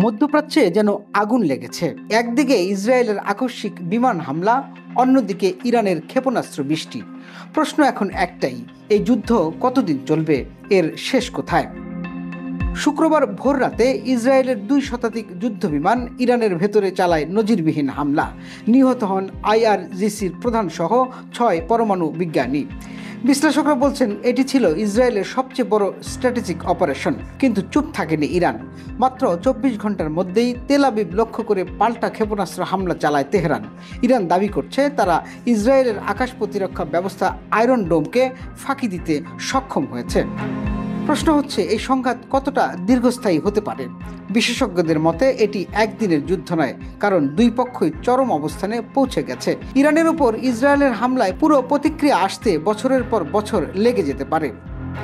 মধ্যপ্রাচ্যে যেন আগুন লেগেছে। একদিকে ইসরায়েলের আকস্মিক বিমান হামলা, অন্যদিকে ইরানের ক্ষেপণাস্ত্র বৃষ্টি। প্রশ্ন এখন একটাই, এই যুদ্ধ কতদিন চলবে? এর শেষ কোথায়? শুক্রবার ভোররাতে ইসরায়েলের 2 শতাধিক যুদ্ধবিমান ইরানের ভেতরে চালায় নজিরবিহীন হামলা। নিহত হন IRGCর প্রধান সহ 6 পরমাণু বিজ্ঞানী। বিশ্লেষকরা বলছেন এটি ছিল ইসরায়েলের সবচেয়ে বড় স্ট্র্যাটেজিক অপারেশন। কিন্তু চুপ থাকেনি ইরান। মাত্র 24 ঘন্টার মধ্যেই তেল আবিব লক্ষ্য করে পাল্টা ক্ষেপণাস্ত্র হামলা চালায় তেহরান। ইরান দাবি করছে তারা ইসরায়েলের আকাশ প্রতিরক্ষা ব্যবস্থা আয়রন ডোমকে ফাঁকি দিতে সক্ষম হয়েছে। প্রশ্ন হচ্ছে, এই সংঘাত কতটা দীর্ঘস্থায়ী হতে পারে? বিশেষজ্ঞদের মতে এটি একদিনের যুদ্ধ নয়, কারণ দুই পক্ষই চরম অবস্থানে পৌঁছে গেছে। ইরানের উপর ইসরায়েলের হামলায় পুরো প্রতিক্রিয়া আসতে বছরের পর বছর লেগে যেতে পারে।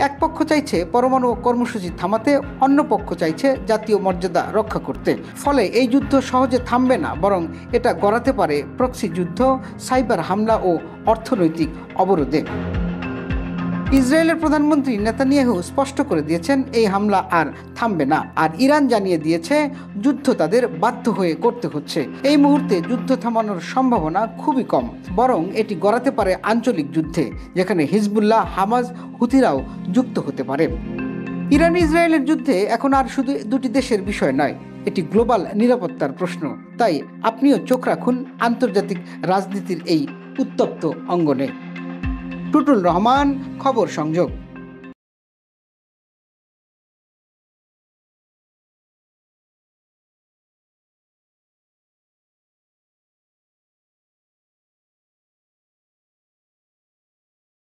এক পক্ষ চাইছে পরমাণু কর্মসূচি থামাতে, অন্য পক্ষ চাইছে জাতীয় মর্যাদা রক্ষা করতে। ফলে এই যুদ্ধ সহজে থামবে না, বরং এটা গড়াতে পারে প্রক্সি যুদ্ধ, সাইবার হামলা ও অর্থনৈতিক অবরোধে। ইসরায়েলের প্রধানমন্ত্রী নেতানিয়াহু স্পষ্ট করে দিয়েছেন এই হামলা আর থামবে না। আর ইরান জানিয়ে দিয়েছে যুদ্ধ তাদের বাধ্য হয়ে করতে হচ্ছে। এই মুহূর্তে যুদ্ধ থামানোর সম্ভাবনা খুবই কম, বরং এটি গড়াতে পারে আঞ্চলিক যুদ্ধে, যেখানে হিজবুল্লাহ, হামাস, হুথিরাও যুক্ত হতে পারে। ইরান ইসরায়েলের যুদ্ধে এখন আর শুধু দুটি দেশের বিষয় নয়, এটি গ্লোবাল নিরাপত্তার প্রশ্ন। তাই আপনিও চোখ রাখুন আন্তর্জাতিক রাজনীতির এই উত্তপ্ত অঙ্গনে। টুটুল রহমান, খবর সংযোগ।